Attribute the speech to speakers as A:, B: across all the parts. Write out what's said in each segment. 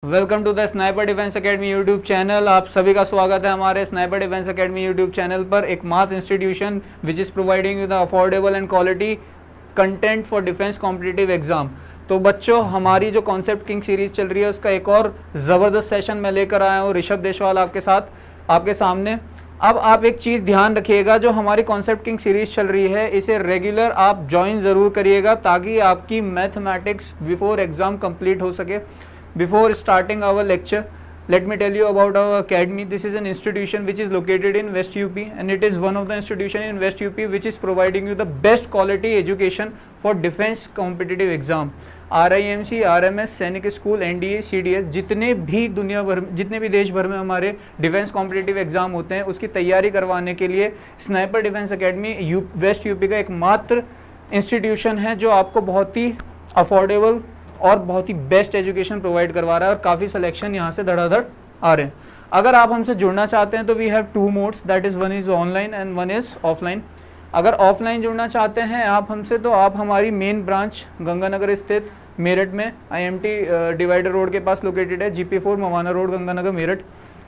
A: Welcome to the sniper defence academy YouTube channel. आप सभी का स्वागत है हमारे sniper defence academy YouTube channel पर, एक मात्र institution which is providing you the affordable and quality content for defence competitive exam. तो बच्चों, हमारी जो कॉन्सेप्ट किंग सीरीज चल रही है उसका एक और ज़बरदस्त सेशन मैं लेकर आया हूँ ऋषभ देशवाल आपके साथ, आपके सामने। अब आप एक चीज़ ध्यान रखिएगा, जो हमारी कॉन्सेप्ट किंग सीरीज चल रही है इसे रेगुलर आप ज्वाइन ज़रूर करिएगा ताकि आपकी मैथमेटिक्स बिफोर एग्ज़ाम कंप्लीट हो सके। Before starting our lecture, let me tell you about our academy. This is an institution which is located in West UP and it is one of the institution in West UP which is providing you the best quality education for defense competitive exam. RIMC, RMS, सैनिक school, NDA, CDS, जितने भी दुनिया भर, जितने भी देश भर में हमारे डिफेंस कॉम्पिटिटिव एग्जाम होते हैं उसकी तैयारी करवाने के लिए sniper defence academy west UP का एक मात्र इंस्टीट्यूशन है जो आपको बहुत ही अफोर्डेबल और बहुत ही बेस्ट एजुकेशन प्रोवाइड करवा रहा है और काफ़ी सिलेक्शन यहाँ से धड़ाधड़ आ रहे हैं। अगर आप हमसे जुड़ना चाहते हैं तो we have two modes, that is one is online and one is offline. अगर ऑफलाइन जुड़ना चाहते हैं आप हमसे तो आप हमारी मेन ब्रांच गंगानगर स्थित मेरठ में IMT डिवाइडर रोड के पास लोकेटेड है, GP4 मवाना रोड, गंगानगर, मेरठ।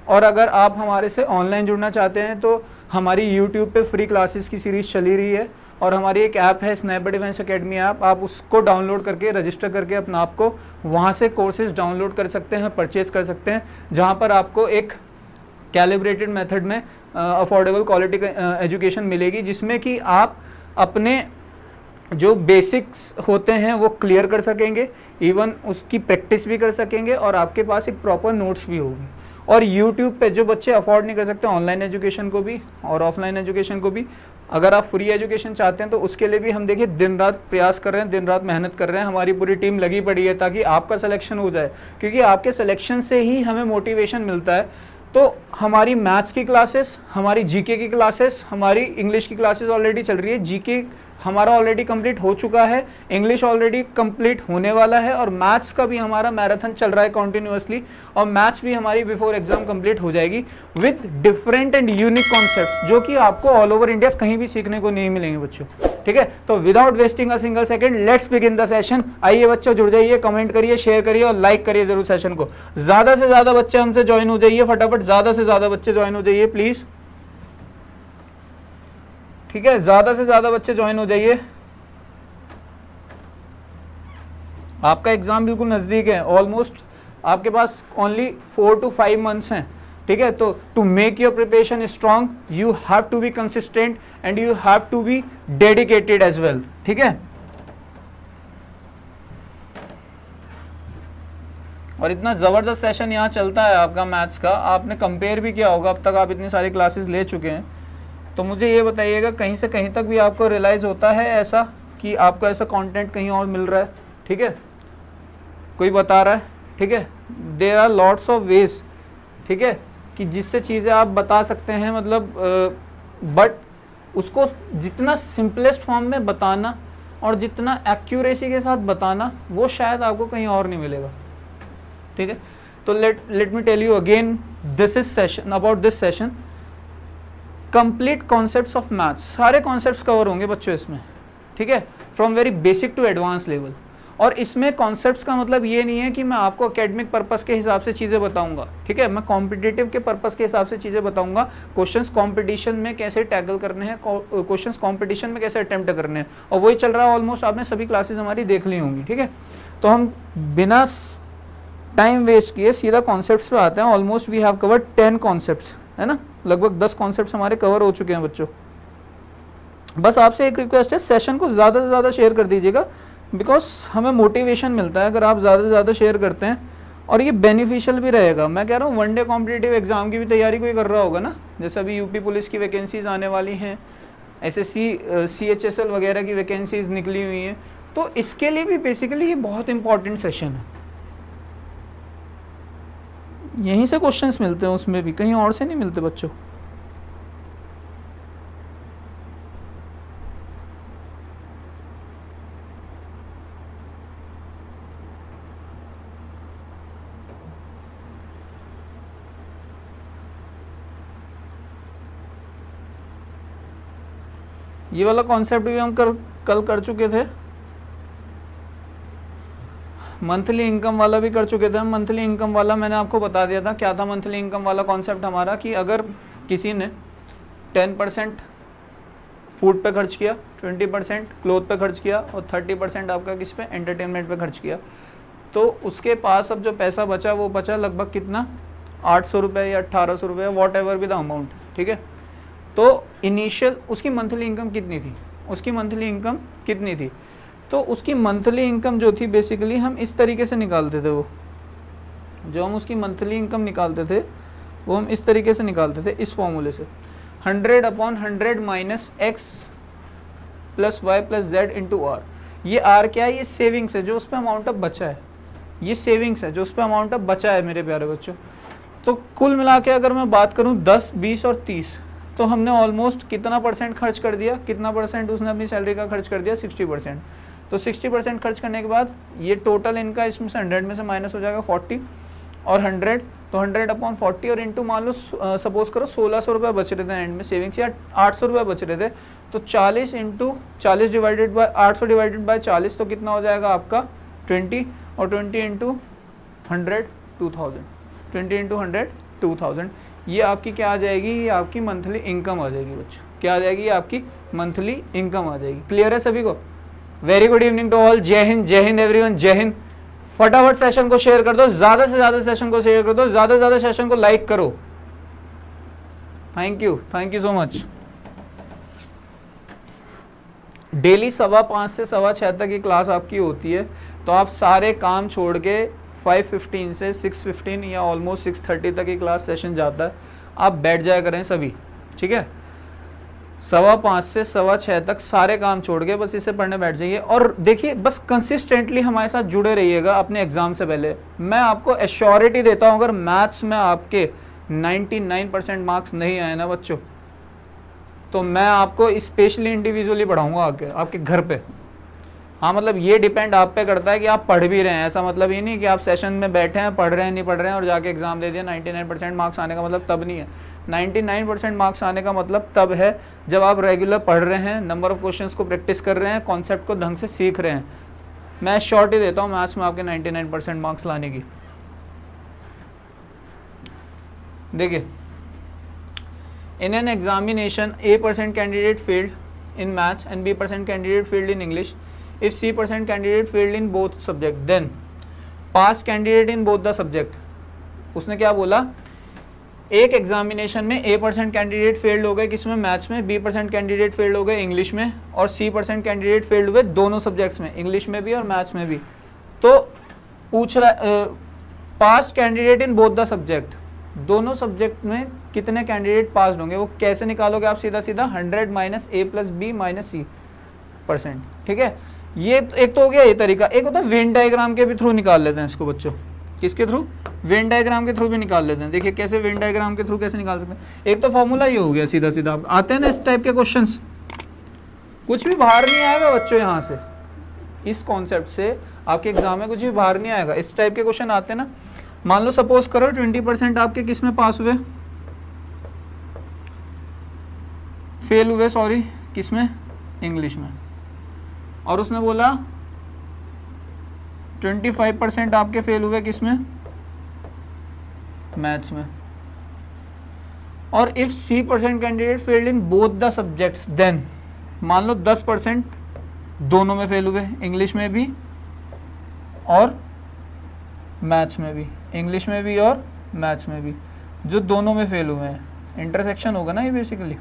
A: और अगर आप हमारे से ऑनलाइन जुड़ना चाहते हैं तो हमारी यूट्यूब पे फ्री क्लासेस की सीरीज़ चली रही है और हमारी एक ऐप है स्नाइपर डिफेंस एकेडमी ऐप, आप उसको डाउनलोड करके रजिस्टर करके अपना आपको वहाँ से कोर्सेज डाउनलोड कर सकते हैं, परचेज कर सकते हैं, जहाँ पर आपको एक कैलिब्रेटेड मेथड में अफोर्डेबल क्वालिटी एजुकेशन मिलेगी जिसमें कि आप अपने जो बेसिक्स होते हैं वो क्लियर कर सकेंगे, इवन उसकी प्रैक्टिस भी कर सकेंगे और आपके पास एक प्रॉपर नोट्स भी होगी। और YouTube पे जो बच्चे अफोर्ड नहीं कर सकते ऑनलाइन एजुकेशन को भी और ऑफलाइन एजुकेशन को भी, अगर आप फ्री एजुकेशन चाहते हैं तो उसके लिए भी हम देखिए दिन रात प्रयास कर रहे हैं, दिन रात मेहनत कर रहे हैं, हमारी पूरी टीम लगी पड़ी है ताकि आपका सिलेक्शन हो जाए, क्योंकि आपके सिलेक्शन से ही हमें मोटिवेशन मिलता है। तो हमारी मैथ्स की क्लासेस, हमारी GK की क्लासेस, हमारी इंग्लिश की क्लासेस ऑलरेडी चल रही है, GK हमारा ऑलरेडी कंप्लीट हो चुका है, इंग्लिश ऑलरेडी कंप्लीट होने वाला है और मैथ्स का भी हमारा मैराथन चल रहा है कंटिन्यूअसली, और मैथ्स भी हमारी बिफोर एग्जाम कंप्लीट हो जाएगी with different and unique concepts जो कि आपको ऑल ओवर इंडिया कहीं भी सीखने को नहीं मिलेंगे बच्चों। ठीक है, तो without wasting a single second let's begin the session. आइए बच्चों, जुड़ जाइए, कमेंट करिए, शेयर करिए और लाइक करिए जरूर सेशन को। ज्यादा से ज्यादा बच्चे हमसे ज्वाइन हो जाइए, फटाफट ज्यादा से ज्यादा बच्चे ज्वाइन हो जाइए प्लीज। ठीक है, ज्यादा से ज्यादा बच्चे ज्वाइन हो जाइए। आपका एग्जाम बिल्कुल नजदीक है, ऑलमोस्ट आपके पास ओनली 4 to 5 months हैं। ठीक है, तो to make your preparation strong you have to be consistent and you have to be dedicated as well. ठीक है, और इतना जबरदस्त सेशन यहाँ चलता है आपका मैथ्स का, आपने कंपेयर भी किया होगा, अब तक आप इतनी सारी क्लासेस ले चुके हैं। तो मुझे ये बताइएगा, कहीं से कहीं तक भी आपको रियलाइज़ होता है ऐसा कि आपको ऐसा कंटेंट कहीं और मिल रहा है? ठीक है, कोई बता रहा है? ठीक है, there are lots of ways, ठीक है, कि जिससे चीज़ें आप बता सकते हैं, मतलब बट उसको जितना सिंपलेस्ट फॉर्म में बताना और जितना एक्यूरेसी के साथ बताना वो शायद आपको कहीं और नहीं मिलेगा। ठीक है, तो let me tell you again, this is session about this session complete concepts of maths. सारे कॉन्सेप्ट्स कवर होंगे बच्चों इसमें। ठीक है, from very basic to advance level. और इसमें कॉन्सेप्ट्स का मतलब ये नहीं है कि मैं आपको एकेडमिक पर्पस के हिसाब से चीज़ें बताऊंगा। ठीक है, मैं कॉम्पिटिटिव के पर्पस के हिसाब से चीज़ें बताऊंगा। क्वेश्चंस कंपटीशन में कैसे टैकल करने हैं, क्वेश्चंस कंपटीशन में कैसे अटेम्प्ट करने हैं, और वही चल रहा है ऑलमोस्ट, आपने सभी क्लासेस हमारी देख ली होंगी। ठीक है, तो हम बिना टाइम वेस्ट किए सीधा कॉन्सेप्ट्स पे आते हैं। Almost we have covered 10 concepts, है ना, लगभग 10 कॉन्सेप्ट्स हमारे कवर हो चुके हैं बच्चों। बस आपसे एक रिक्वेस्ट है, सेशन को ज़्यादा से ज़्यादा शेयर कर दीजिएगा, बिकॉज हमें मोटिवेशन मिलता है अगर आप ज़्यादा से ज़्यादा शेयर करते हैं, और ये बेनिफिशियल भी रहेगा। मैं कह रहा हूँ वनडे कॉम्पिटिटिव एग्जाम की भी तैयारी कोई कर रहा होगा ना, जैसे अभी यूपी पुलिस की वैकेंसीज आने वाली हैं, SSC CHSL वगैरह की वैकेंसीज निकली हुई हैं, तो इसके लिए भी बेसिकली ये बहुत इंपॉर्टेंट सेशन है। यहीं से क्वेश्चंस मिलते हैं, उसमें भी कहीं और से नहीं मिलते बच्चों। ये वाला कॉन्सेप्ट भी हम कल कर चुके थे, मंथली इनकम वाला भी कर चुके थे हम। मंथली इनकम वाला मैंने आपको बता दिया था क्या था मंथली इनकम वाला कॉन्सेप्ट हमारा, कि अगर किसी ने 10% फूड पे खर्च किया, 20% क्लोथ पे खर्च किया और 30% आपका किस पे, एंटरटेनमेंट पे खर्च किया, तो उसके पास अब जो पैसा बचा वो बचा लगभग कितना, 800 रुपये या 1800 रुपये, वॉट एवर भी द अमाउंट, ठीक है। तो इनिशियल उसकी मंथली इनकम कितनी थी, उसकी मंथली इनकम कितनी थी, तो उसकी मंथली इनकम जो थी बेसिकली हम इस तरीके से निकालते थे, वो जो हम उसकी मंथली इनकम निकालते थे वो हम इस तरीके से निकालते थे, इस फॉर्मूले से 100/100 minus x plus y plus z into r. ये आर क्या है, ये सेविंग्स है जो उस पर अमाउंट अब बचा है, ये सेविंग्स है जो उस पर अमाउंट अब बचा है मेरे प्यारे बच्चों। तो कुल मिला के अगर मैं बात करूँ 10, 20 और 30, तो हमने ऑलमोस्ट कितना परसेंट खर्च कर दिया, कितना परसेंट उसने अपनी सैलरी का खर्च कर दिया, 60%। तो 60% खर्च करने के बाद ये टोटल इनका इसमें से 100 में से माइनस हो जाएगा 40 और 100, तो 100/40 और इंटू मान लो सपोज करो 1600 रुपये बच रहे थे एंड में सेविंग्स, या 800 रुपये बच रहे थे, तो 40 into 40 divided by 800 divided by 40, तो कितना हो जाएगा आपका 20, और 20 इंटू 100 2000, 20 इंटू 100 2000। ये आपकी क्या आ जाएगी, ये आपकी मंथली इनकम आ जाएगी बच्चों, क्या आ जाएगी, ये आपकी मंथली इनकम आ जाएगी। क्लियर है सभी को? Very good evening to all, जय हिंद एवरीवन, जय हिंद। फटाफट सेशन को शेयर कर दो, ज्यादा से ज्यादा सेशन को शेयर कर दो, ज्यादा से ज्यादा सेशन को लाइक करो। Thank you so much. Daily 5:15 से 6:15 तक की क्लास आपकी होती है, तो आप सारे काम छोड़ के 5:15 से 6:15 या ऑलमोस्ट 6:30 तक की क्लास सेशन जाता है, आप बैठ जाया करें सभी, ठीक है। 5:15 से 6:15 तक सारे काम छोड़ के बस इसे पढ़ने बैठ जाइए, और देखिए बस कंसिस्टेंटली हमारे साथ जुड़े रहिएगा अपने एग्जाम से पहले। मैं आपको एश्योरिटी देता हूँ, अगर मैथ्स में आपके 99% मार्क्स नहीं आए ना बच्चों, तो मैं आपको स्पेशली इंडिविजुअली पढ़ाऊंगा आके आपके घर पे। हाँ, मतलब ये डिपेंड आप पे करता है कि आप पढ़ भी रहे हैं, ऐसा मतलब ये नहीं कि आप सेशन में बैठे हैं, पढ़ रहे हैं, नहीं पढ़ रहे हैं और जाके एग्जाम दे दिया। 99% मार्क्स आने का मतलब तब नहीं है। 99% मार्क्स आने का मतलब तब है जब आप रेगुलर पढ़ रहे हैं, नंबर ऑफ क्वेश्चंस को प्रैक्टिस कर रहे हैं, कॉन्सेप्ट को ढंग से सीख रहे हैं। मैं श्योरिटी देता हूँ मैथ्स में आपके 99% मार्क्स लाने की। देखिए, in an examination A% candidate failed in maths and B% candidate failed in English. If C% candidate failed in both subject, then passed candidate in both the subject. उसने क्या बोला, एक एग्जामिनेशन में A% कैंडिडेट फेल्ड हो गए किसमें, maths में, B% candidate failed हो गए इंग्लिश में, और C% कैंडिडेट फेल्ड हुए दोनों सब्जेक्ट्स में, इंग्लिश में भी और मैथ्स में भी। तो पूछ रहा past candidate in both the subject, दोनों सब्जेक्ट में कितने कैंडिडेट पास होंगे, वो कैसे निकालोगे आप, सीधा 100 minus A plus B minus C%, ठीक है। ये एक तो हो गया ये तरीका। एक होता है वेन डायग्राम के भी थ्रू निकाल लेते हैं इसको बच्चों। किसके थ्रू? वेन डायग्राम के थ्रू भी निकाल लेते हैं। देखिए कैसे वेन डायग्राम के थ्रू कैसे निकाल सकते हैं। एक तो फॉर्मूला ये हो गया सीधा सीधा, आते हैं ना इस टाइप के क्वेश्चंस, कुछ भी बाहर नहीं आएगा बच्चों यहाँ से, इस कॉन्सेप्ट से आपके एग्जाम में कुछ भी बाहर नहीं आएगा। इस टाइप के क्वेश्चन आते हैं ना, मान लो सपोज करो 20% आपके किस में पास हुए, फेल हुए, सॉरी किस में, इंग्लिश में, और उसने बोला 25% आपके फेल हुए किस में, मैथ्स में, और if C% candidate failed in both the subjects, then मान लो 10% दोनों में फेल हुए, इंग्लिश में भी और मैथ्स में भी, इंग्लिश में भी और मैथ्स में भी, जो दोनों में फेल हुए हैं, इंटरसेक्शन होगा ना ये बेसिकली,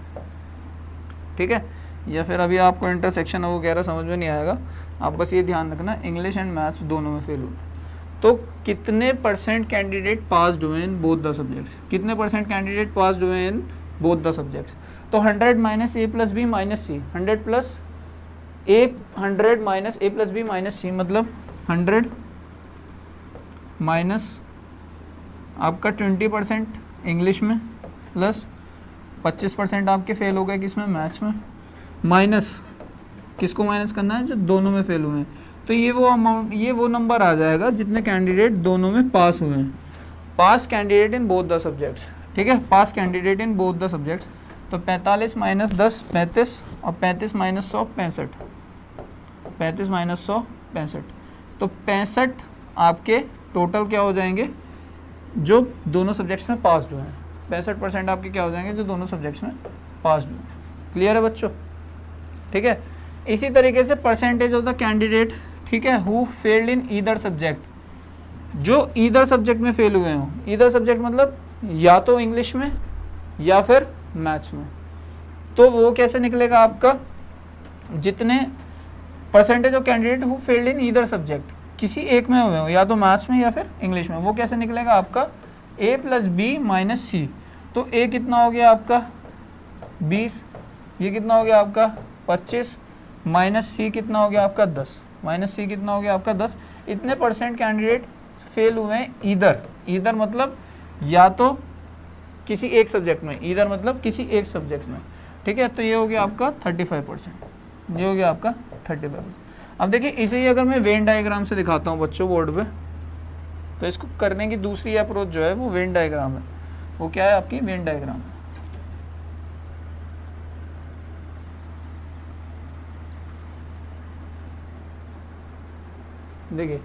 A: ठीक है। या फिर अभी आपको इंटरसेक्शन वगैरह समझ में नहीं आएगा, आप बस ये ध्यान रखना इंग्लिश एंड मैथ्स दोनों में फेल हुए। तो कितने परसेंट कैंडिडेट पास्ड हुए इन बोथ द सब्जेक्ट्स, कितने परसेंट कैंडिडेट पास्ड हुए इन बोथ द सब्जेक्ट्स। तो 100 minus A plus B minus C, 100 plus A, 100 minus A plus B minus C, मतलब 100 माइनस आपका 20% इंग्लिश में, प्लस 25% आपके फेल हो गए किसमें, मैथ्स में, माइनस किसको माइनस करना है, जो दोनों में फेल हुए हैं। तो ये वो अमाउंट, ये वो नंबर आ जाएगा जितने कैंडिडेट दोनों में पास हुए हैं, pass candidate in both the subjects, ठीक है, pass candidate in both the subjects. तो 45 माइनस 10 35, और 35 माइनस 100 65, 35 माइनस 100 65। तो 65 आपके टोटल क्या हो जाएंगे जो दोनों सब्जेक्ट्स में पास हुए हैं, 65% आपके क्या हो जाएंगे जो दोनों सब्जेक्ट्स में पास हुए हैं। क्लियर है बच्चों? ठीक है। इसी तरीके से परसेंटेज ऑफ द कैंडिडेट, ठीक है, who failed in either subject, जो ईदर सब्जेक्ट में फेल हुए हों, ईदर सब्जेक्ट मतलब या तो इंग्लिश में या फिर मैथ्स में, तो वो कैसे निकलेगा आपका, जितने percentage of candidate who failed in either subject, किसी एक में हुए हो, या तो मैथ्स में या फिर इंग्लिश में, वो कैसे निकलेगा आपका a प्लस बी माइनस सी। तो a कितना हो गया आपका 20, ये कितना हो गया आपका 25, माइनस सी कितना हो गया आपका 10, माइनस सी कितना हो गया आपका 10। इतने परसेंट कैंडिडेट फेल हुए हैं ईदर, ईदर मतलब या तो किसी एक सब्जेक्ट में, ईदर मतलब किसी एक सब्जेक्ट में, ठीक है। तो ये हो गया आपका 35%, ये हो गया आपका 35%। अब देखिए इसे ही अगर मैं वेन डायग्राम से दिखाता हूँ बच्चों बोर्ड पे, तो इसको करने की दूसरी अप्रोच जो है वो वेन डायग्राम है। वो क्या है आपकी वेन डायग्राम। देखिए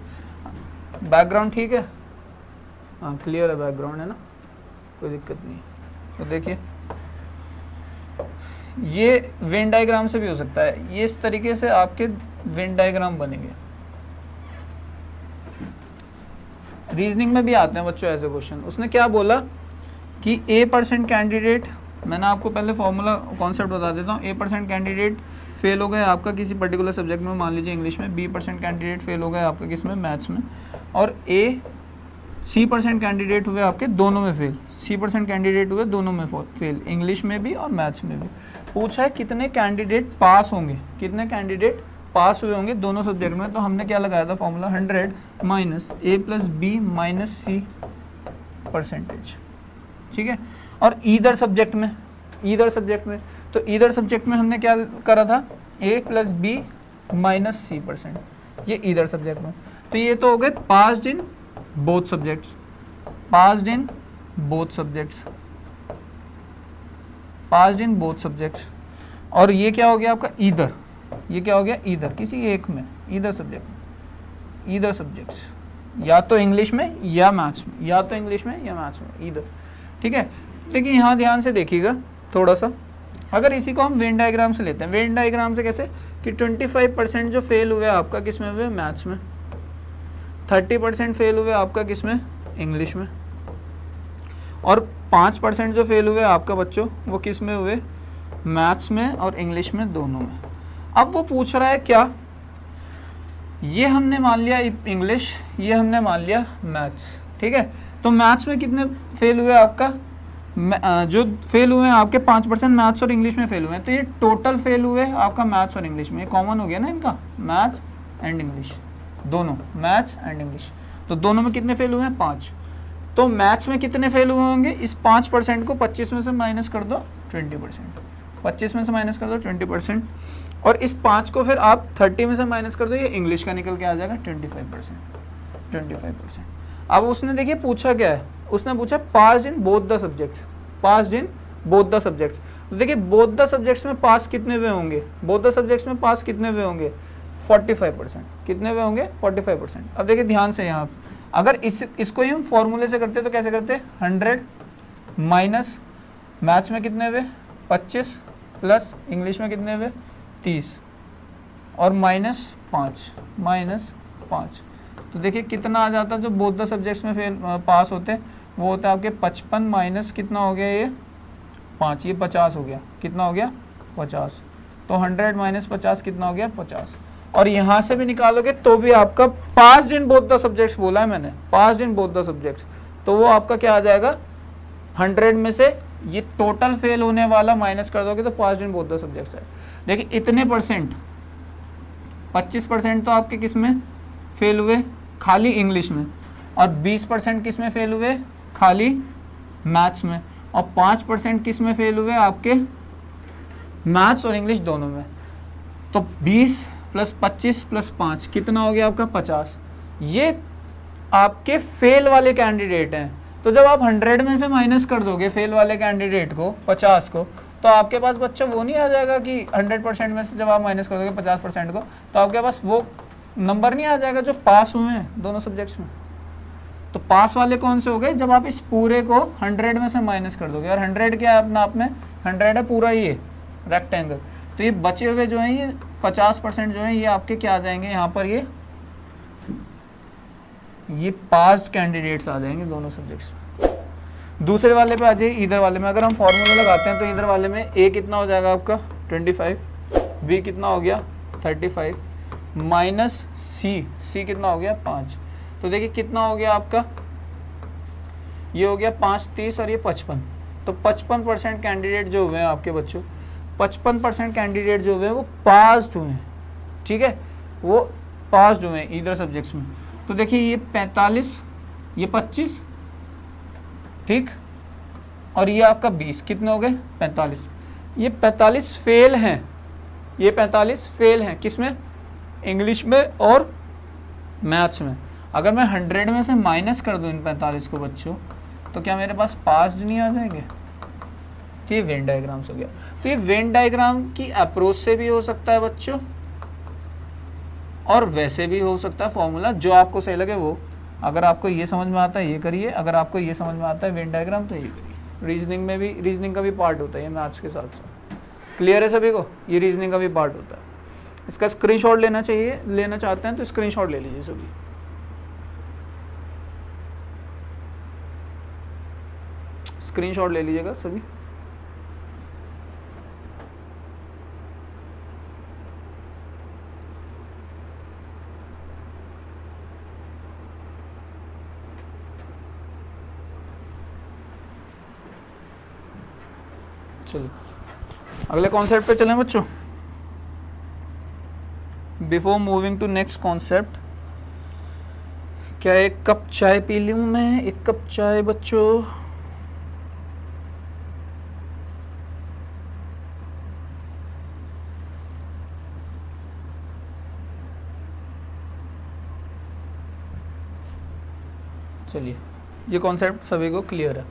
A: बैकग्राउंड ठीक है, हाँ क्लियर है, बैकग्राउंड है ना, कोई दिक्कत नहीं है। तो देखिए ये वेन डायग्राम से भी हो सकता है, ये इस तरीके से आपके वेन डायग्राम बनेंगे। रीजनिंग में भी आते हैं बच्चों ऐसे क्वेश्चन। उसने क्या बोला कि A% कैंडिडेट, मैंने आपको पहले फॉर्मूला कॉन्सेप्ट बता देता हूँ। A% कैंडिडेट फेल हो गए आपका किसी पर्टिकुलर सब्जेक्ट में, मान लीजिए इंग्लिश में। B% कैंडिडेट फेल हो गए आपका किस में, मैथ्स में। और C% कैंडिडेट हुए आपके दोनों में फेल, C% कैंडिडेट हुए दोनों में फेल, इंग्लिश में भी और मैथ्स में भी। पूछा है कितने कैंडिडेट पास होंगे, कितने कैंडिडेट पास हुए होंगे दोनों सब्जेक्ट में। तो हमने क्या लगाया था formula 100 minus A plus b minus c percentage, ठीक है। और ईदर सब्जेक्ट में, ईदर सब्जेक्ट में, तो ईदर सब्जेक्ट में हमने क्या करा था, A plus b minus c percent, ये ईदर सब्जेक्ट में। तो ये तो हो गए passed in both subjects, passed in both subjects, passed in both subjects. और ये क्या हो गया आपका ईदर, ये क्या हो गया ईदर, किसी एक में, ईदर सब्जेक्ट में, ईदर सब्जेक्ट्स, या तो इंग्लिश में या मैथ्स में, या तो इंग्लिश में या मैथ्स में, ईदर, ठीक है। लेकिन यहाँ ध्यान से देखिएगा थोड़ा सा, अगर इसी को हम वेन डायग्राम से लेते हैं, वेन डायग्राम से कैसे कि 25% जो फेल हुए आपका किस में हुए, मैथ्स में, 30% फेल हुए आपका किस में, इंग्लिश में, और 5% जो फेल हुए आपका बच्चों वो किस में हुए, मैथ्स में और इंग्लिश में, दोनों में। अब वो पूछ रहा है क्या, ये हमने मान लिया इंग्लिश, ये हमने मान लिया मैथ्स, ठीक है। तो मैथ्स में कितने फेल हुए आपका, जो फेल हुए हैं आपके 5% मैथ्स और इंग्लिश में फेल हुए हैं। तो ये टोटल फेल हुए आपका मैथ्स और इंग्लिश में, ये कॉमन हो गया ना इनका, मैथ्स एंड इंग्लिश, दोनों मैथ्स एंड इंग्लिश। तो दोनों में कितने फेल हुए हैं, 5। तो मैथ्स में कितने फेल हुए होंगे, इस 5% को 25 में से माइनस कर दो 20%, 25 में से माइनस कर दो 20%, और इस 5 को फिर आप 30 में से माइनस कर दो, ये इंग्लिश का निकल के आ जाएगा 25%, 25%। अब उसने देखिए पूछा क्या है, उसने पूछा passed in both the subjects, passed in both the subjects. तो देखिए बोथ द सब्जेक्ट्स में पास कितने हुए होंगे, बोथ द सब्जेक्ट्स में पास कितने हुए होंगे, 45%, कितने हुए होंगे 45%। अब देखिए ध्यान से यहाँ, अगर इसको ही हम फॉर्मूले से करते तो कैसे करते, 100 माइनस मैथ्स में कितने हुए 25 प्लस इंग्लिश में कितने हुए 30 और माइनस 5। तो देखिए कितना आ जाता, जो बोथ द सब्जेक्ट्स में फेल पास होते हैं वो होता है आपके 55 माइनस कितना हो गया, ये 5, ये 50 हो गया, कितना हो गया 50। तो 100 माइनस 50 कितना हो गया 50। और यहाँ से भी निकालोगे तो भी आपका passed in both the subjects बोला है मैंने, passed in both the subjects, तो वो आपका क्या आ जाएगा 100 में से ये टोटल फेल होने वाला माइनस कर दोगे तो passed in both the subjects है। देखिए इतने परसेंट, 25% तो आपके किस में फेल हुए, खाली इंग्लिश में, और 20% किस में फेल हुए, खाली मैथ्स में, और 5% किस में फेल हुए आपके, मैथ्स और इंग्लिश दोनों में। तो 20 प्लस 25 प्लस 5 कितना हो गया आपका 50। ये आपके फेल वाले कैंडिडेट हैं। तो जब आप 100 में से माइनस कर दोगे फेल वाले कैंडिडेट को 50 को, तो आपके पास बच्चा वो नहीं आ जाएगा कि 100% में से जब आप माइनस कर दोगे 50% को, तो आपके पास वो नंबर नहीं आ जाएगा जो पास हुए हैं दोनों सब्जेक्ट्स में। तो पास वाले कौन से हो गए, जब आप इस पूरे को 100 में से माइनस कर दोगे, और 100 क्या है अपना आप में, 100 है पूरा ये रेक्टेंगल, तो ये बचे हुए जो हैं ये 50% जो हैं ये आपके क्या आ जाएंगे यहाँ पर, ये पास्ड कैंडिडेट्स आ जाएंगे दोनों सब्जेक्ट्स में। दूसरे वाले पे आ जाइए, इधर वाले में अगर हम फॉर्मूला लगाते हैं तो इधर वाले में ए कितना हो जाएगा आपका 25, बी कितना हो गया 35, माइनस सी कितना हो गया 5। तो देखिए कितना हो गया आपका, ये हो गया 5 30 और ये 55। तो 55% कैंडिडेट जो हुए हैं आपके बच्चों, 55% कैंडिडेट जो हुए हैं वो पास्ड हुए हैं, ठीक है, वो पास्ड हुए हैं इधर सब्जेक्ट्स में। तो देखिए ये 45, ये 25, ठीक, और ये आपका 20, कितने हो गए 45। ये 45 फेल हैं, ये 45 फेल हैं किसमें, इंग्लिश में और मैथ्स में। अगर मैं 100 में से माइनस कर दूं इन 45 को बच्चों, तो क्या मेरे पास पास्ड नहीं आ जाएंगे। तो ये वेन डायग्राम्स हो गया। तो ये वेन डायग्राम की अप्रोच से भी हो सकता है बच्चों, और वैसे भी हो सकता है फॉर्मूला, जो आपको सही लगे वो। अगर आपको ये समझ में आता है ये करिए, अगर आपको ये समझ में आता है वेन डायग्राम तो ये करिए। रीजनिंग में भी, रीजनिंग का भी पार्ट होता है ये मैथ्स के साथ साथ। क्लियर है सभी को, ये रीजनिंग का भी पार्ट होता है। इसका स्क्रीनशॉट लेना चाहिए, लेना चाहते हैं तो स्क्रीनशॉट ले लीजिए सभी। स्क्रीनशॉट ले लीजिएगा सभी। चलो अगले कॉन्सेप्ट पे चलें बच्चों। Before moving to next concept, क्या एक कप चाय पी लूं मैं, एक कप चाय बच्चों। चलिए ये कॉन्सेप्ट सभी को क्लियर है।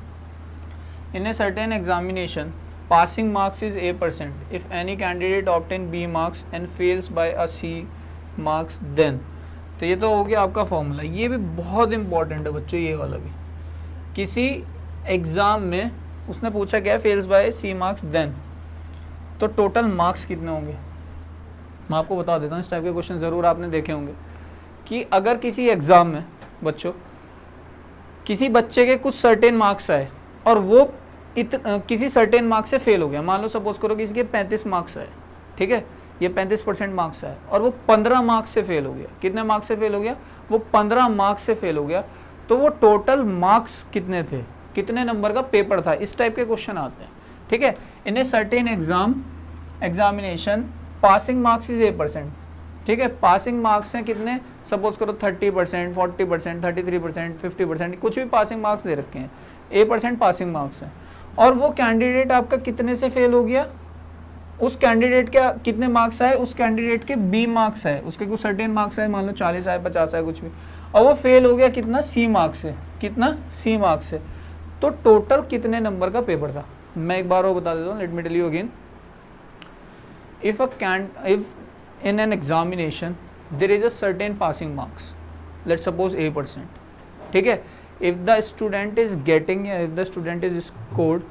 A: In a certain examination passing marks is A%. If any candidate obtain B marks and fails by a C marks then, तो ये तो हो गया आपका फॉर्मूला। ये भी बहुत इंपॉर्टेंट है बच्चों, ये वाला भी। किसी एग्ज़ाम में उसने पूछा क्या, fails by C marks then, तो टोटल मार्क्स कितने होंगे। मैं आपको बता देता हूँ, इस टाइप के क्वेश्चन ज़रूर आपने देखे होंगे कि अगर किसी एग्ज़ाम में बच्चों किसी बच्चे के कुछ सर्टेन मार्क्स आए और वो किसी सर्टेन मार्क्स से फेल हो गया, मान लो सपोज करो किसी के 35 मार्क्स आए, ठीक है, ये 35% मार्क्स आए और वो 15 मार्क्स से फेल हो गया। कितने मार्क्स से फेल हो गया, वो 15 मार्क्स से फेल हो गया। तो वो टोटल मार्क्स कितने थे, कितने नंबर का पेपर था, इस टाइप के क्वेश्चन आते हैं, ठीक है। In a certain examination passing marks is A%, ठीक है। पासिंग मार्क्स हैं कितने, सपोज करो 30%, 40%, 33%, 50%, कुछ भी पासिंग मार्क्स दे रखे हैं, A% पासिंग मार्क्स हैं। और वो कैंडिडेट आपका कितने से फेल हो गया, उस कैंडिडेट के कितने मार्क्स आए, उस कैंडिडेट के B मार्क्स आए, उसके कुछ सर्टेन मार्क्स आए, मान लो 40 आए, 50 आए, कुछ भी, और वो फेल हो गया कितना, C मार्क्स से, कितना C मार्क्स से। तो टोटल कितने नंबर का पेपर था। मैं एक बार और बता देता हूँ, let me tell you again. If in an examination there is a certain passing marks, let's suppose A%, ठीक है। if the student is getting, if the student is scored,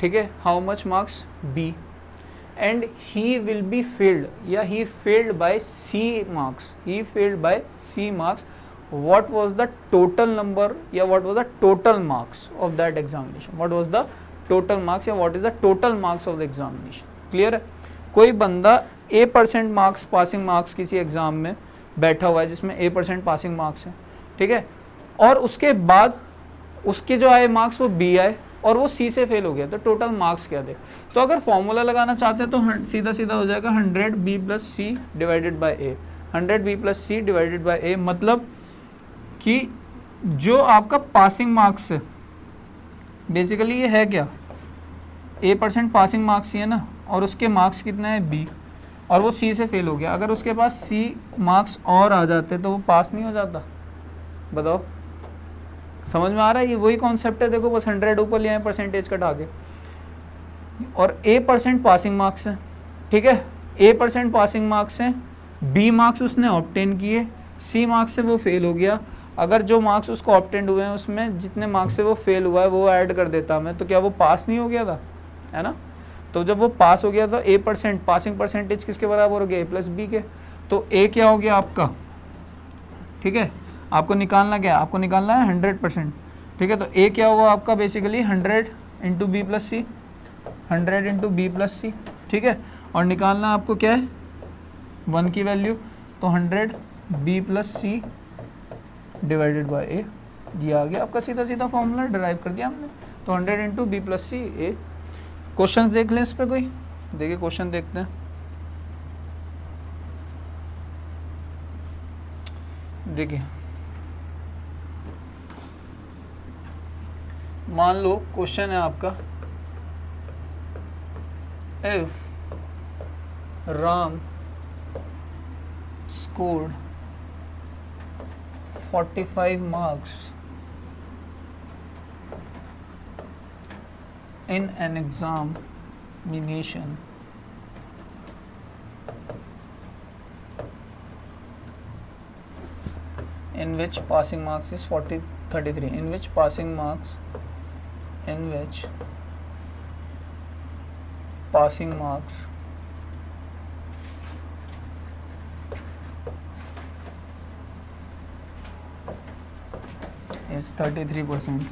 A: ठीक है, how much marks, B, and he will be failed, या he failed by C marks, he failed by C marks, what was the total number, या what was the total marks of that examination, what was the total marks, या what is the total marks of the examination। Clear है। कोई बंदा A% marks passing marks किसी exam में बैठा हुआ है जिसमें A% पासिंग मार्क्स है, ठीक है, और उसके बाद उसके जो आए मार्क्स वो B आए और वो C से फेल हो गया, तो टोटल मार्क्स क्या थे। तो अगर फॉर्मूला लगाना चाहते हैं तो सीधा सीधा हो जाएगा 100B + C divided by A, 100B + C divided by A, मतलब कि जो आपका पासिंग मार्क्स है बेसिकली ये है क्या, A% पासिंग मार्क्स ही है ना, और उसके मार्क्स कितना है B, और वो C से फेल हो गया। अगर उसके पास C मार्क्स और आ जाते तो वो पास नहीं हो जाता, बताओ समझ में आ रहा है। ये वही कॉन्सेप्ट है, देखो बस 100 ऊपर लिया है परसेंटेज कटा के, और A% पासिंग मार्क्स है, ठीक है, A% पासिंग मार्क्स हैं, बी मार्क्स उसने ऑब्टेन किए, सी मार्क्स से वो फेल हो गया, अगर जो मार्क्स उसको ऑब्टेन हुए हैं उसमें जितने मार्क्स से वो फेल हुआ है वो ऐड कर देता मैं, तो क्या वो पास नहीं हो गया था, है ना। तो जब वो पास हो गया था A% पासिंग परसेंटेज किसके बराबर हो गया, A+B के। तो A क्या हो गया आपका, ठीक है, आपको निकालना क्या है, आपको निकालना है 100%, ठीक है। तो A क्या हुआ आपका basically 100 into B+C, 100 into B+C, ठीक है। और निकालना आपको क्या है 1 की वैल्यू, तो 100 B+C डिवाइडेड बाय A, ये आ गया आपका सीधा सीधा फॉर्मूला डिराइव कर दिया हमने। तो 100 इंटू B+C A। क्वेश्चंस देख लें इस पे कोई, देखिए क्वेश्चन देखते हैं। देखिए मान लो क्वेश्चन है आपका, if Ram scored 45 marks in an examination in which passing marks is 33, in which passing marks is 33%,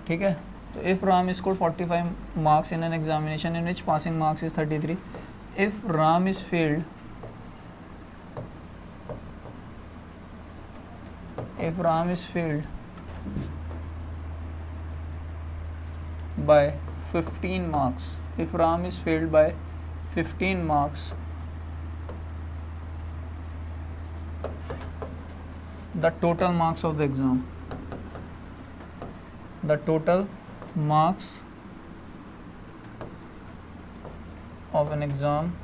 A: ठीक है। तो if Ram scored 45 marks in an examination in which passing marks is 33, if Ram is failed by 15 marks, if Ram is failed by 15 marks, the total marks of the exam, the total marks of an exam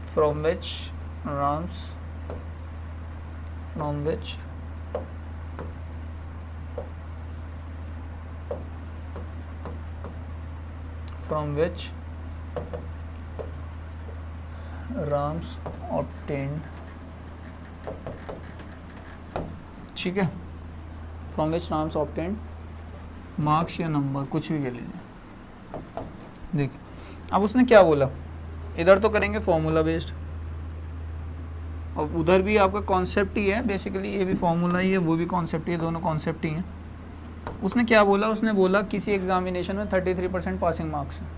A: from which Ram's obtained, ठीक है, from which Ram's obtained marks या number, कुछ भी कह लीजिए। देखिए अब उसने क्या बोला, इधर तो करेंगे फॉर्मूला बेस्ड और उधर भी आपका कॉन्सेप्ट ही है बेसिकली, ये भी फॉर्मूला ही है वो भी कॉन्सेप्ट ही है, दोनों कॉन्सेप्ट ही हैं। उसने क्या बोला, उसने बोला किसी एग्जामिनेशन में 33% पासिंग मार्क्स हैं,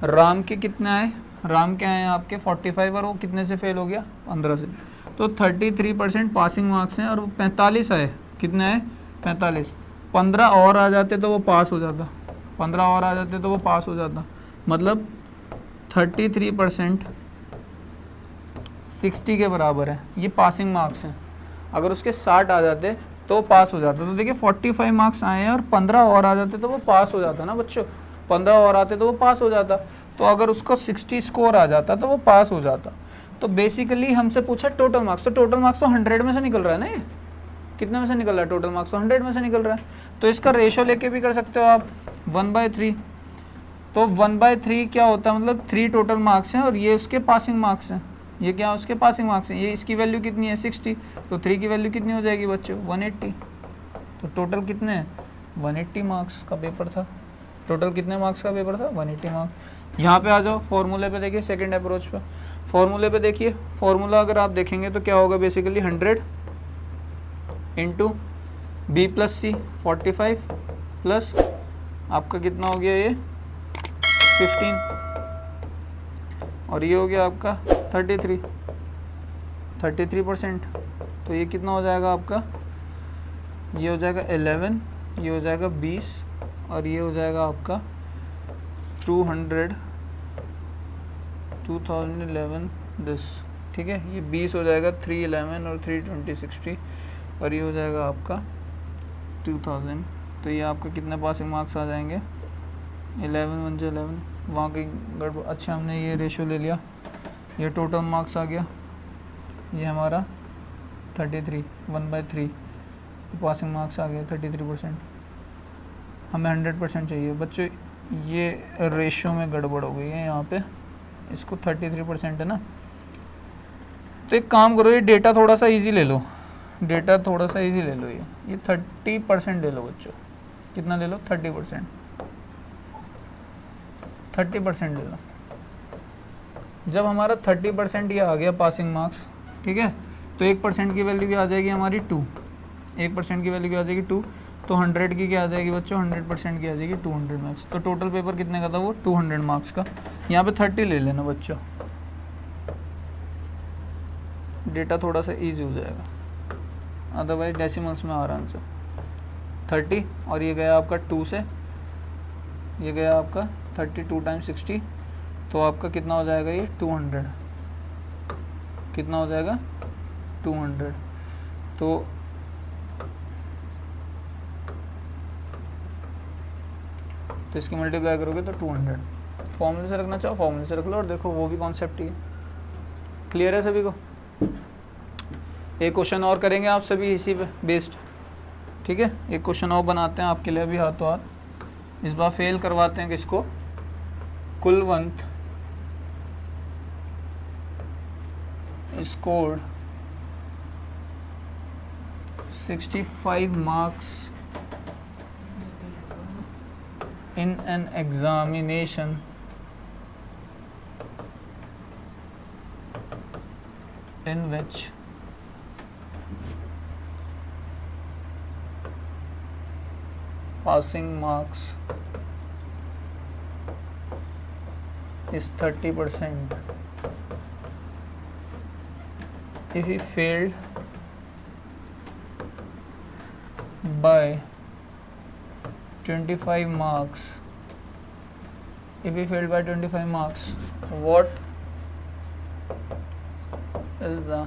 A: राम के कितना है, राम क्या है आपके 45 और वो कितने से फेल हो गया 15 से, तो 33% पासिंग मार्क्स हैं और वो 45 है, कितना है 45, 15 और आ जाते तो वो पास हो जाता, 15 और आ जाते तो वो पास हो जाता, मतलब 33% 60 के बराबर है, ये पासिंग मार्क्स हैं। अगर उसके 60 आ जाते तो पास हो जाता, तो देखिए 45 मार्क्स आए हैं और 15 और आ जाते तो वो पास हो जाता ना बच्चों, 15 और आते तो वो पास हो जाता, तो अगर उसको 60 स्कोर आ जाता तो वो पास हो जाता। तो बेसिकली हमसे पूछा टोटल मार्क्स, तो टोटल मार्क्स तो 100 में से निकल रहा है ना, ये कितने में से निकल रहा है, टोटल मार्क्स तो 100 में से निकल रहा है, तो इसका रेशो लेके भी कर सकते हो आप 1/3, तो 1/3 क्या होता है, मतलब 3 टोटल मार्क्स हैं और ये उसके पासिंग मार्क्स हैं, ये क्या उसके पासिंग मार्क्स हैं, ये इसकी वैल्यू कितनी है 60, तो 3 की वैल्यू कितनी हो जाएगी बच्चों 180, तो टोटल कितने हैं 180 मार्क्स का पेपर था, टोटल कितने मार्क्स का पेपर था 180 मार्क्स। यहाँ पे आ जाओ फॉर्मूले पे देखिए, सेकंड अप्रोच पे फॉर्मूले पे देखिए, फॉर्मूला अगर आप देखेंगे तो क्या होगा बेसिकली 100 इंटू B+C 45 प्लस आपका कितना हो गया ये 15 और ये हो गया आपका 33%, तो ये कितना हो जाएगा आपका, ये हो जाएगा 11, ये हो जाएगा 20 और ये हो जाएगा आपका 2011 दिस, ठीक है, ये 20 हो जाएगा 311 और 320 60 और ये हो जाएगा आपका 2000, तो ये आपका कितने पासिंग मार्क्स आ जाएंगे 11 1 11, वहाँ की गड़बड़, अच्छा हमने ये रेशो ले लिया, ये टोटल मार्क्स आ गया, ये हमारा 33 1/3 पासिंग मार्क्स आ गया 33%, हमें 100% चाहिए बच्चों, ये रेशो में गड़बड़ हो गई है यहाँ पे, इसको 33% है ना। तो एक काम करो, ये डेटा थोड़ा सा इजी ले लो, डेटा थोड़ा सा इजी ले लो। ये 30% ले लो बच्चों, कितना ले लो 30%, 30% ले लो। जब हमारा 30% ये आ गया पासिंग मार्क्स, ठीक है, तो 1% की वैल्यू क्या आ जाएगी हमारी 2, 1% की वैल्यू क्या आ जाएगी 2, तो 100 की क्या आ जाएगी बच्चों, 100% की आ जाएगी 200 मार्क्स। तो टोटल पेपर कितने का था वो 200 मार्क्स का। यहाँ पे 30 ले लेना बच्चों, डेटा थोड़ा सा ईजी हो जाएगा, अदरवाइज डेसिमल्स में आ रहा आंसर। 30 और ये गया आपका 2 से, ये गया आपका 32 टाइम्स 60, तो आपका कितना हो जाएगा ये 200, कितना हो जाएगा 200। तो इसकी मल्टीप्लाई करोगे तो 200। फॉर्मूले से रखना चाहो फॉर्मूले से रख लो, और देखो वो भी कॉन्सेप्ट ही है। क्लियर है सभी को? एक क्वेश्चन और करेंगे आप सभी इसी पे बेस्ड, ठीक है। एक क्वेश्चन और बनाते हैं आपके लिए अभी हाथों हाथ। इस बार फेल करवाते हैं किसको, Kulwant scored 65 marks in an examination in which passing marks is 30%. If he failed by 25 marks, if he failed by 25 marks, what is the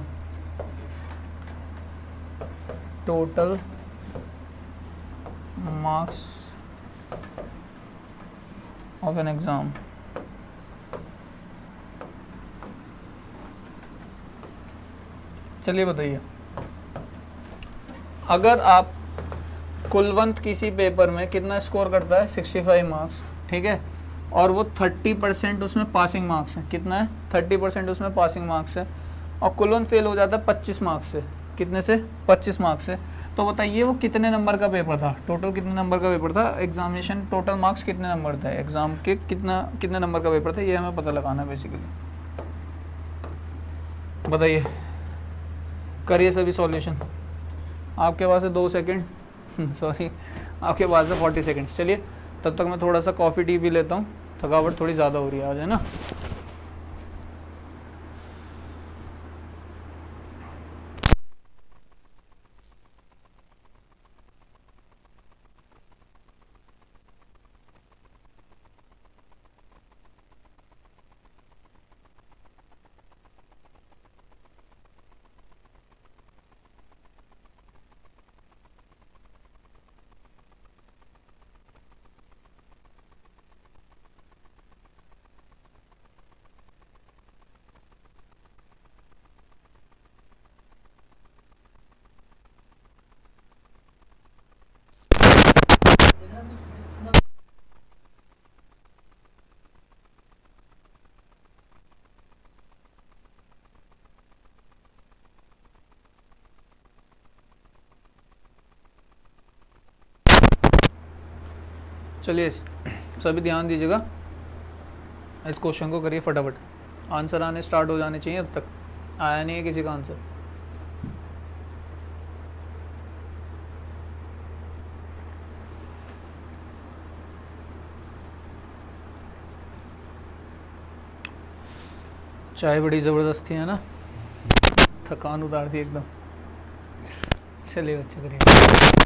A: total marks of an exam? चलिए बताइए, अगर आप कुलवंत किसी पेपर में कितना स्कोर करता है 65 मार्क्स, ठीक है, और वो 30% उसमें पासिंग मार्क्स है, कितना है 30% उसमें पासिंग मार्क्स है, और कुलवंत फेल हो जाता है 25 मार्क्स से, कितने से 25 मार्क्स से, तो बताइए वो कितने नंबर का पेपर था, टोटल कितने नंबर का पेपर था, एग्जामिनेशन टोटल मार्क्स कितने नंबर था, एग्जाम के कितने नंबर का पेपर था, ये हमें पता लगाना है बेसिकली। बताइए, करिए सभी सॉल्यूशन। आपके पास है 2 सेकंड सॉरी आपके पास है 40 सेकंड्स। चलिए तब तक मैं थोड़ा सा कॉफ़ी टी भी लेता हूँ, थकावट थोड़ी ज़्यादा हो रही है आज, है ना। चलिए सभी ध्यान दीजिएगा, इस क्वेश्चन को करिए फटाफट, आंसर आने स्टार्ट हो जाने चाहिए। अब तक आया नहीं है किसी का आंसर। चाय बड़ी ज़बरदस्ती है ना, थकान उतार दी एकदम। चलिए बच्चे करिए।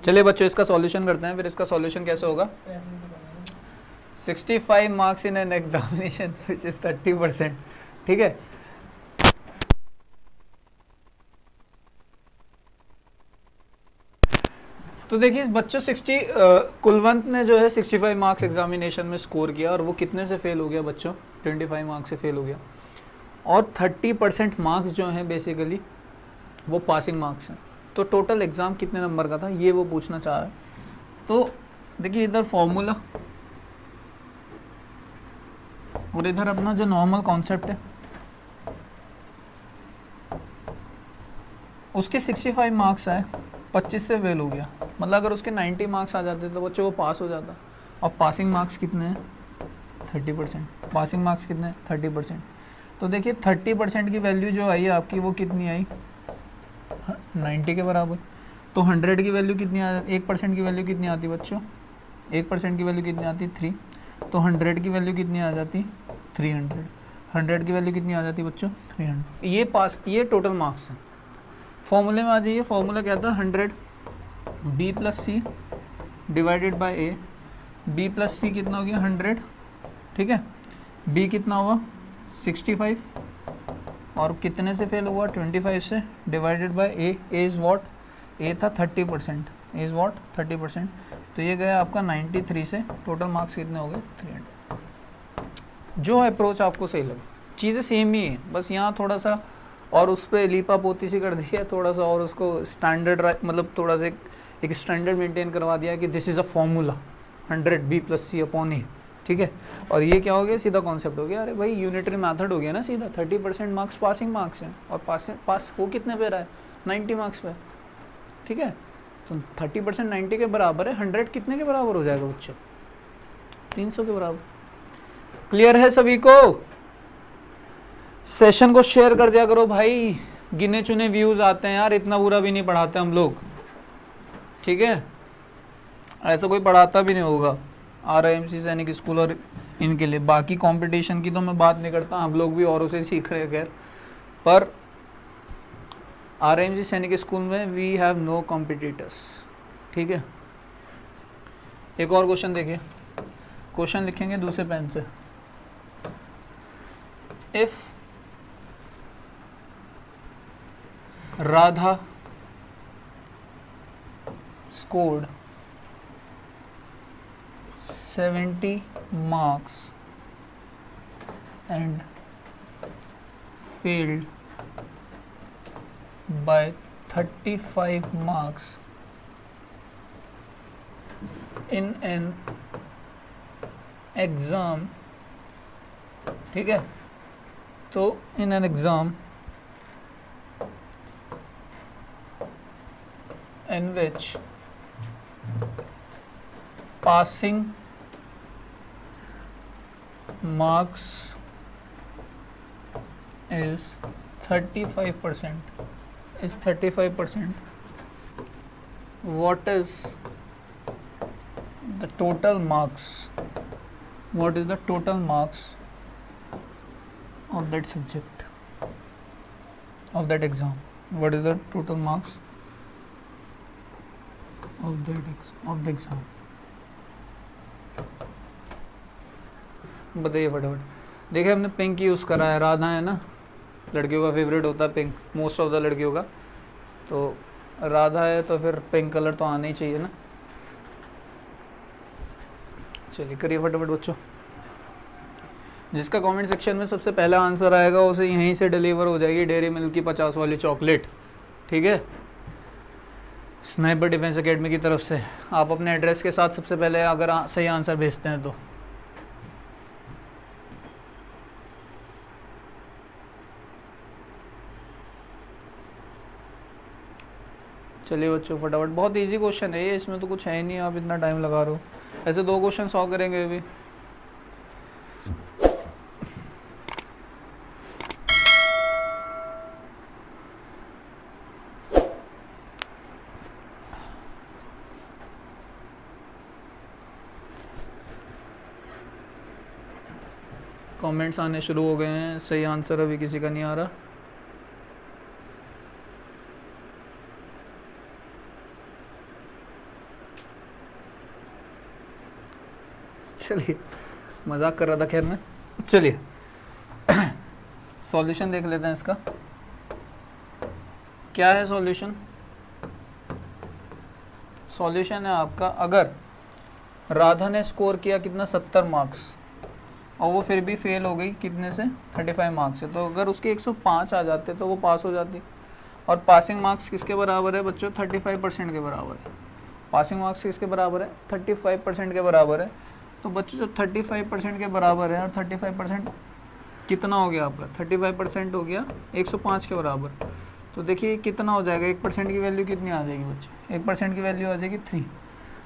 A: चलिए बच्चों इसका सॉल्यूशन करते हैं, फिर इसका सॉल्यूशन कैसे होगा। 65 marks in an examination which is 30%, ठीक है। तो देखिए बच्चों 60 कुलवंत ने जो है 65 मार्क्स एग्जामिनेशन में स्कोर किया और वो कितने से फेल हो गया बच्चों, 25 मार्क्स से फेल हो गया। और 30% मार्क्स जो हैं बेसिकली वो पासिंग मार्क्स हैं। तो टोटल एग्ज़ाम कितने नंबर का था ये वो पूछना चाह रहा है। तो देखिए इधर फॉर्मूला और इधर अपना जो नॉर्मल कॉन्सेप्ट है, उसके 65 मार्क्स आए, 25 से फेल हो गया, मतलब अगर उसके 90 मार्क्स आ जाते तो बच्चों वो पास हो जाता। और पासिंग मार्क्स कितने हैं, 30%। पासिंग मार्क्स कितने हैं, 30%। तो देखिए 30% की वैल्यू जो आई है आपकी वो कितनी आई, 90 के बराबर। तो 100 की वैल्यू कितनी आ जाती, 1% की वैल्यू कितनी आती बच्चों, 1% की वैल्यू कितनी आती, 3। तो 100 की वैल्यू कितनी आ जाती, 300। 100 की वैल्यू कितनी आ जाती बच्चों, 300। ये पास, ये टोटल मार्क्स हैं। फॉर्मूले में आ जाइए, फॉर्मूला क्या था, 100 b plus C divided by A. b plus C कितना हो गया, 100, ठीक है। b कितना हुआ, 65, और कितने से फेल हुआ, 25 से, divided by A. A is what, A था 30%, ए इज़ वॉट 30%। तो ये गया आपका 93 से, टोटल मार्क्स कितने हो गए, 300। जो अप्रोच आपको सही लगे, चीज़ें सेम ही है, बस यहाँ थोड़ा सा और उस पर लीपा पोती सी कर दी है थोड़ा सा, और उसको स्टैंडर्ड मतलब थोड़ा सा एक स्टैंडर्ड मेंटेन करवा दिया कि this is a formula 100 b plus C upon A, ठीक है। और ये क्या हो गया, सीधा कॉन्सेप्ट हो गया, अरे भाई यूनिटरी मेथड हो गया ना सीधा। 30% मार्क्स पासिंग मार्क्स हैं, और पास हो कितने पे रहा है, 90 मार्क्स पे, ठीक है। तो 30% 90 के बराबर है, 100 कितने के बराबर हो जाएगा बच्चों, 300 के बराबर। क्लियर है सभी को? सेशन को शेयर कर दिया करो भाई, गिने चुने व्यूज आते हैं यार, इतना बुरा भी नहीं पढ़ाते हम लोग, ठीक है। ऐसा कोई पढ़ाता भी नहीं होगा RIMC सैनिक स्कूल और इनके लिए। बाकी कंपटीशन की तो मैं बात नहीं करता, हम लोग भी औरों से सीख रहे हैं खैर, पर RIMC सैनिक स्कूल में वी हैव नो कॉम्पिटिटर्स, ठीक है। एक और क्वेश्चन देखिए, क्वेश्चन लिखेंगे दूसरे पेन से। If Radha scored 70 marks and failed by 35 marks in an exam, ठीक है। तो in an exam in which passing marks is 35%, what is the total marks, what is the total marks of that subject, of that exam, what is the total marks of the exam, बताइए फटाफट। देखिए हमने pink use करा है, राधा है ना, लड़कियों का फेवरेट होता है पिंक, मोस्ट ऑफ द लड़कियों का, तो राधा है तो फिर पिंक कलर तो आना ही चाहिए ना। चलिए करिए फटाफट बच्चों, जिसका कमेंट सेक्शन में सबसे पहला आंसर आएगा उसे यहीं से डिलीवर हो जाएगी डेयरी मिल्क की 50 वाली चॉकलेट, ठीक है, स्नाइपर डिफेंस एकेडमी की तरफ से। आप अपने एड्रेस के साथ सबसे पहले अगर सही आंसर भेजते हैं तो। चलिए बच्चों फटाफट, बहुत इजी क्वेश्चन है ये, इसमें तो कुछ है ही नहीं, आप इतना टाइम लगा रहे हो। ऐसे 2 क्वेश्चन सॉल्व करेंगे अभी। कमेंट्स आने शुरू हो गए हैं, सही आंसर अभी किसी का नहीं आ रहा। चलिए मजाक कर रहा था खैर मैं। चलिए सॉल्यूशन देख लेते हैं इसका। क्या है सॉल्यूशन? सॉल्यूशन है आपका, अगर राधा ने स्कोर किया कितना 70 मार्क्स और वो फिर भी फेल हो गई कितने से 35 मार्क्स से, तो अगर उसके 105 आ जाते तो वो पास हो जाती। और पासिंग मार्क्स किसके बराबर है बच्चों? 35% के बराबर है। पासिंग मार्क्स किसके बराबर है? 35% के बराबर है। तो बच्चों जब 35% के बराबर है और 35% कितना हो गया आपका? 35% हो गया 105 के बराबर। तो देखिए कितना हो जाएगा, 1% की वैल्यू कितनी आ जाएगी बच्चों? 1% की वैल्यू आ जाएगी 3।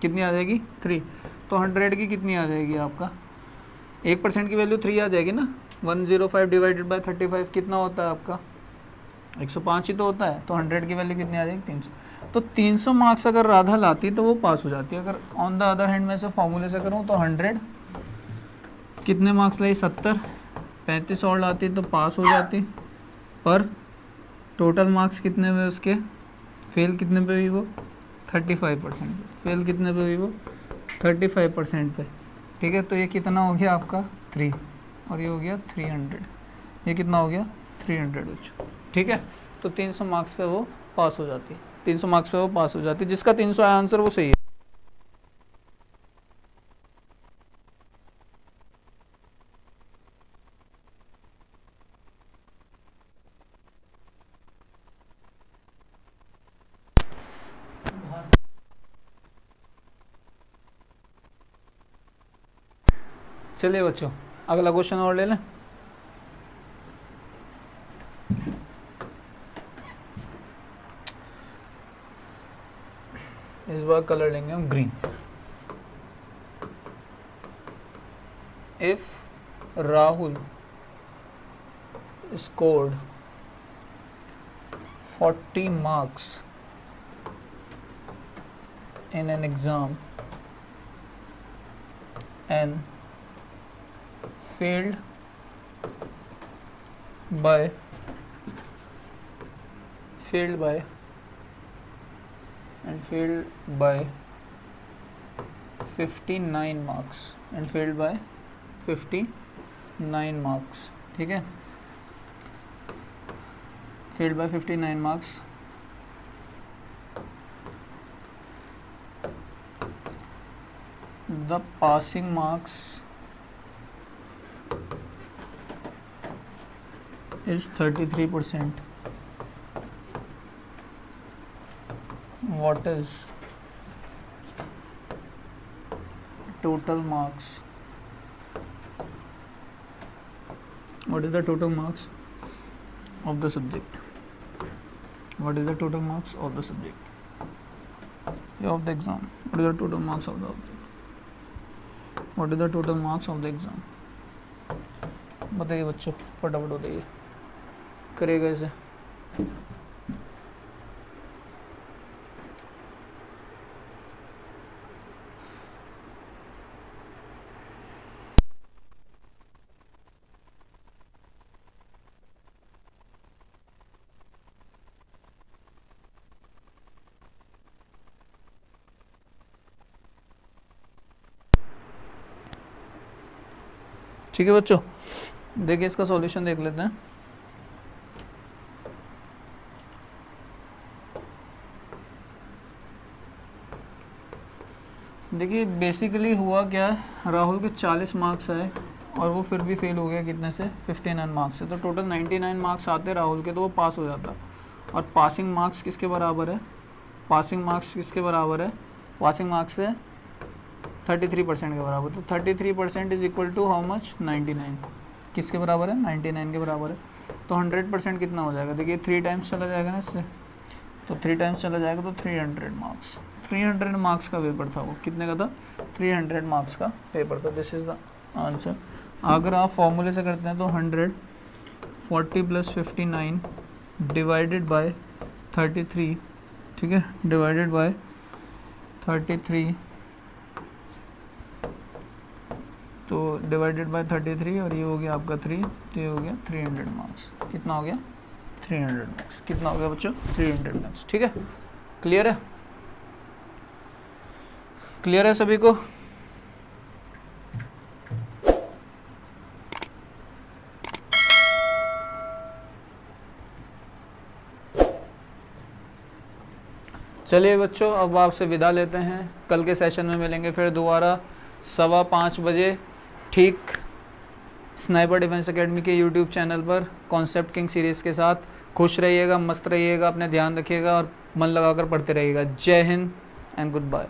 A: कितनी आ जाएगी? 3। तो 100 की कितनी आ जाएगी आपका? 1% की वैल्यू 3 आ जाएगी ना। 105 डिवाइडेड बाय 35 कितना होता है आपका? 105 ही तो होता है। तो 100 की वैल्यू कितनी आ जाएगी? 300। तो 300 मार्क्स अगर राधा लाती तो वो पास हो जाती। अगर ऑन द अदर हैंड में से फॉर्मूले से करूँ तो 100 कितने मार्क्स लाई? 70। 35 और लाती तो पास हो जाती, पर टोटल मार्क्स कितने हुए उसके? फेल कितने पे हुई वो? 35% पे। फेल कितने पे हुई वो? 35% पे। ठीक है, तो ये कितना हो गया आपका? 3, और ये हो गया 300। ये कितना हो गया? 300 बच्चों। ठीक है, तो 300 मार्क्स पे वो पास हो जाती है। 300 मार्क्स पे वो पास हो जाती है। जिसका 300 आया आंसर वो सही है। चलिए बच्चों, अगला क्वेश्चन और ले लें। इस बार कलर लेंगे हम green. If Rahul scored 40 marks in an exam and failed by 59 marks and failed by 59 marks। ठीक है, failed by 59 marks, the passing marks is 33%. What is total marks? What is the total marks of the subject? What is the total marks of the subject? Of the exam. What is the total marks of the object? What is the total marks of the exam? बताइए बच्चों, फटाफट बताइए, करेगा इसे। ठीक है बच्चों, देखिए इसका सॉल्यूशन देख लेते हैं। देखिए बेसिकली हुआ क्या है, राहुल के 40 मार्क्स आए और वो फिर भी फेल हो गया कितने से? 59 मार्क्स से। तो टोटल 99 मार्क्स आते राहुल के, तो वो पास हो जाता। और पासिंग मार्क्स किसके बराबर है? पासिंग मार्क्स किसके बराबर है? पासिंग मार्क्स है 33% के बराबर। तो 33% is equal to how much? 99। किसके बराबर है? 99 के बराबर है। तो 100% कितना हो जाएगा? देखिए 3 टाइम्स चला जाएगा ना इससे, तो 3 टाइम्स चला जाएगा तो 300 मार्क्स। 300 मार्क्स का पेपर था वो। कितने का था? 300 मार्क्स का पेपर था। This is the answer. अगर आप फॉर्मूले से करते हैं तो 100 40 + 59 डिवाइडेड बाय 33, ठीक है, डिवाइडेड बाय 33, तो डिवाइडेड बाय 33 और ये हो गया आपका 3, तो ये हो गया 300 मार्क्स। कितना हो गया? 300 मार्क्स। कितना हो गया बच्चों? 300 मार्क्स। ठीक है, क्लियर है? क्लियर है सभी को? चलिए बच्चों, अब आपसे विदा लेते हैं। कल के सेशन में मिलेंगे फिर दोबारा 5:15 बजे ठीक स्नाइपर डिफेंस एकेडमी के यूट्यूब चैनल पर कॉन्सेप्ट किंग सीरीज़ के साथ। खुश रहिएगा, मस्त रहिएगा, अपने ध्यान रखिएगा और मन लगाकर पढ़ते रहिएगा। जय हिंद एंड गुड बाय।